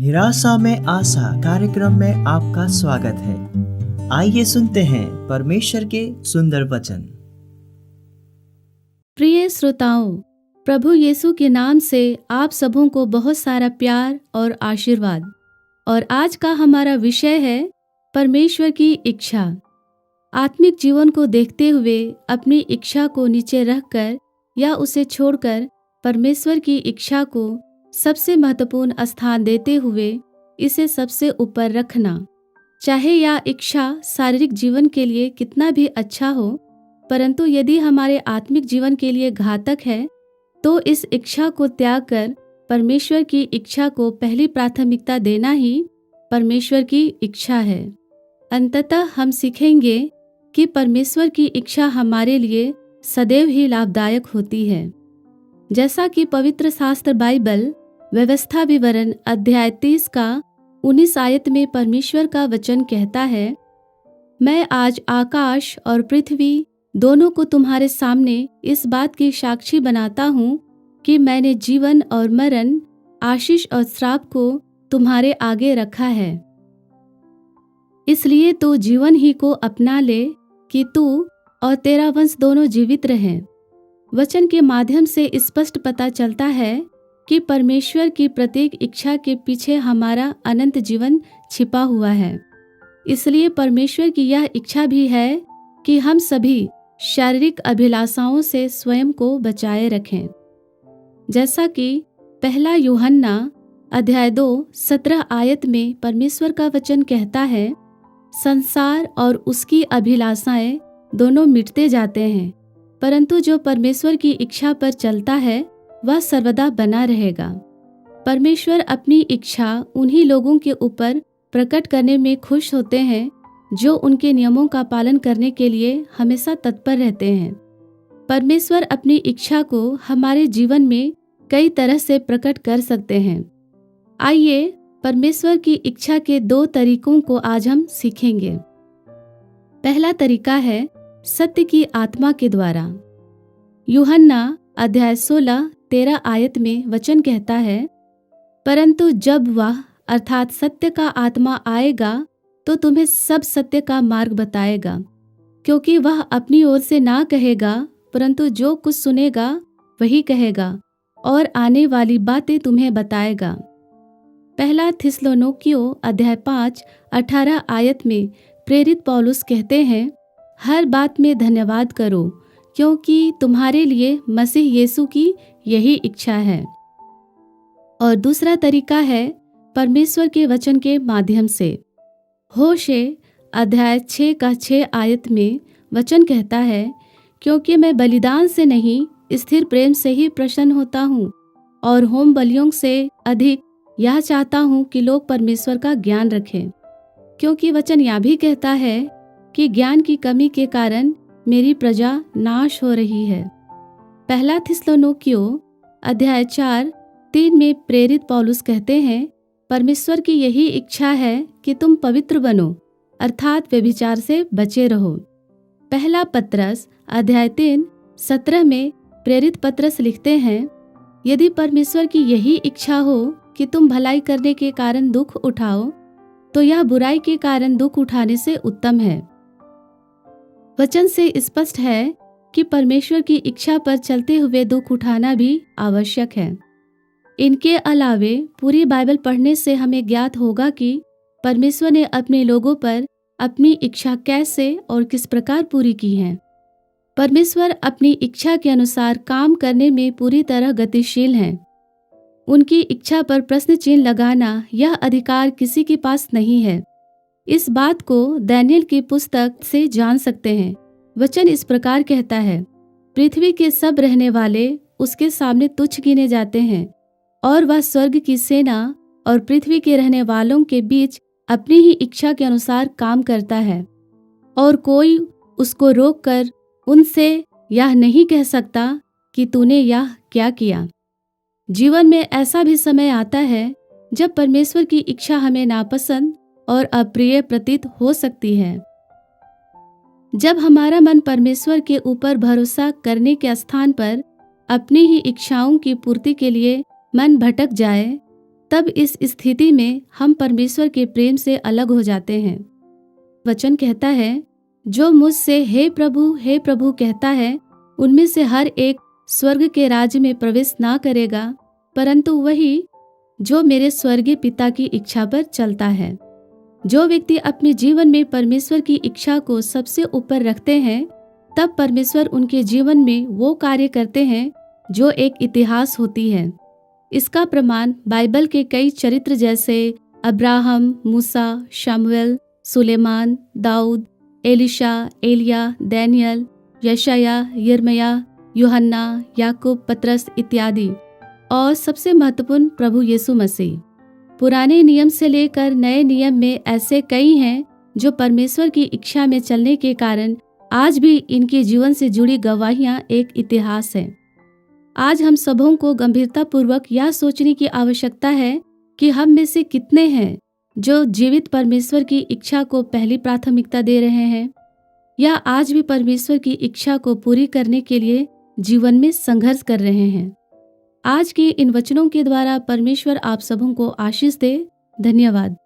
निराशा में आशा कार्यक्रम में आपका स्वागत है। आइए सुनते हैं परमेश्वर के सुंदर वचन। प्रिय श्रोताओं, प्रभु यीशु के नाम से आप सबों को बहुत सारा प्यार और आशीर्वाद। और आज का हमारा विषय है परमेश्वर की इच्छा। आत्मिक जीवन को देखते हुए अपनी इच्छा को नीचे रखकर या उसे छोड़कर परमेश्वर की इच्छा को सबसे महत्वपूर्ण स्थान देते हुए इसे सबसे ऊपर रखना। चाहे यह इच्छा शारीरिक जीवन के लिए कितना भी अच्छा हो, परंतु यदि हमारे आत्मिक जीवन के लिए घातक है तो इस इच्छा को त्याग कर परमेश्वर की इच्छा को पहली प्राथमिकता देना ही परमेश्वर की इच्छा है। अंततः हम सीखेंगे कि परमेश्वर की इच्छा हमारे लिए सदैव ही लाभदायक होती है। जैसा कि पवित्र शास्त्र बाइबल व्यवस्था विवरण अध्याय 30 का 19 आयत में परमेश्वर का वचन कहता है, मैं आज आकाश और पृथ्वी दोनों को तुम्हारे सामने इस बात की साक्षी बनाता हूँ कि मैंने जीवन और मरण, आशीष और श्राप को तुम्हारे आगे रखा है। इसलिए तू जीवन ही को अपना ले कि तू और तेरा वंश दोनों जीवित रहें। वचन के माध्यम से स्पष्ट पता चलता है कि परमेश्वर की प्रत्येक इच्छा के पीछे हमारा अनंत जीवन छिपा हुआ है। इसलिए परमेश्वर की यह इच्छा भी है कि हम सभी शारीरिक अभिलाषाओं से स्वयं को बचाए रखें। जैसा कि पहला यूहन्ना अध्याय 2 17 आयत में परमेश्वर का वचन कहता है, संसार और उसकी अभिलाषाएं दोनों मिटते जाते हैं, परंतु जो परमेश्वर की इच्छा पर चलता है वह सर्वदा बना रहेगा। परमेश्वर अपनी इच्छा उन्हीं लोगों के ऊपर प्रकट करने में खुश होते हैं जो उनके नियमों का पालन करने के लिए हमेशा तत्पर रहते हैं। परमेश्वर अपनी इच्छा को हमारे जीवन में कई तरह से प्रकट कर सकते हैं। आइए परमेश्वर की इच्छा के 2 तरीकों को आज हम सीखेंगे। पहला तरीका है सत्य की आत्मा के द्वारा। यूहन्ना अध्याय 16 13 आयत में वचन कहता है, परंतु जब वह अर्थात सत्य का आत्मा आएगा तो तुम्हें सब सत्य का मार्ग बताएगा, क्योंकि वह अपनी ओर से ना कहेगा, परंतु जो कुछ सुनेगा वही कहेगा और आने वाली बातें तुम्हें बताएगा। पहला थिस्सलुनीकियों अध्याय 5 18 आयत में प्रेरित पौलुस कहते हैं, हर बात में धन्यवाद करो, क्योंकि तुम्हारे लिए मसीह यीशु की यही इच्छा है। और दूसरा तरीका है परमेश्वर के वचन के माध्यम से। होशे अध्याय 6 का 6 आयत में वचन कहता है, क्योंकि मैं बलिदान से नहीं स्थिर प्रेम से ही प्रसन्न होता हूँ, और होम बलियों से अधिक यह चाहता हूँ कि लोग परमेश्वर का ज्ञान रखें। क्योंकि वचन यह भी कहता है कि ज्ञान की कमी के कारण मेरी प्रजा नाश हो रही है। पहला थिस्सलुनीकियों अध्याय 4 3 में प्रेरित पौलुस कहते हैं, परमेश्वर की यही इच्छा है कि तुम पवित्र बनो, अर्थात व्यभिचार से बचे रहो। पहला पत्रस अध्याय 3 17 में प्रेरित पत्रस लिखते हैं, यदि परमेश्वर की यही इच्छा हो कि तुम भलाई करने के कारण दुख उठाओ, तो यह बुराई के कारण दुख उठाने से उत्तम है। वचन से स्पष्ट है कि परमेश्वर की इच्छा पर चलते हुए दुख उठाना भी आवश्यक है। इनके अलावे पूरी बाइबल पढ़ने से हमें ज्ञात होगा कि परमेश्वर ने अपने लोगों पर अपनी इच्छा कैसे और किस प्रकार पूरी की है। परमेश्वर अपनी इच्छा के अनुसार काम करने में पूरी तरह गतिशील हैं। उनकी इच्छा पर प्रश्न चिन्ह लगाना यह अधिकार किसी के पास नहीं है। इस बात को दानियेल की पुस्तक से जान सकते हैं। वचन इस प्रकार कहता है, पृथ्वी के सब रहने वाले उसके सामने तुच्छ गिने जाते हैं, और वह स्वर्ग की सेना और पृथ्वी के रहने वालों के बीच अपनी ही इच्छा के अनुसार काम करता है, और कोई उसको रोककर उनसे यह नहीं कह सकता कि तूने यह क्या किया। जीवन में ऐसा भी समय आता है जब परमेश्वर की इच्छा हमें नापसंद और अप्रिय प्रतीत हो सकती है। जब हमारा मन परमेश्वर के ऊपर भरोसा करने के स्थान पर अपनी ही इच्छाओं की पूर्ति के लिए मन भटक जाए, तब इस स्थिति में हम परमेश्वर के प्रेम से अलग हो जाते हैं। वचन कहता है, जो मुझसे हे प्रभु कहता है, उनमें से हर एक स्वर्ग के राज्य में प्रवेश ना करेगा, परंतु वही जो मेरे स्वर्गीय पिता की इच्छा पर चलता है। जो व्यक्ति अपने जीवन में परमेश्वर की इच्छा को सबसे ऊपर रखते हैं, तब परमेश्वर उनके जीवन में वो कार्य करते हैं जो एक इतिहास होती है। इसका प्रमाण बाइबल के कई चरित्र जैसे अब्राहम, मूसा, शमूएल, सुलेमान, दाऊद, एलिशा, एलिया, दानियल, यशाया, यिर्मयाह, यूहन्ना, याकूब, पतरस इत्यादि, और सबसे महत्वपूर्ण प्रभु यीशु मसीह। पुराने नियम से लेकर नए नियम में ऐसे कई हैं जो परमेश्वर की इच्छा में चलने के कारण आज भी इनके जीवन से जुड़ी गवाहियां एक इतिहास है। आज हम सबों को गंभीरतापूर्वक यह सोचने की आवश्यकता है कि हम में से कितने हैं जो जीवित परमेश्वर की इच्छा को पहली प्राथमिकता दे रहे हैं, या आज भी परमेश्वर की इच्छा को पूरी करने के लिए जीवन में संघर्ष कर रहे हैं। आज के इन वचनों के द्वारा परमेश्वर आप सबों को आशीष दे। धन्यवाद।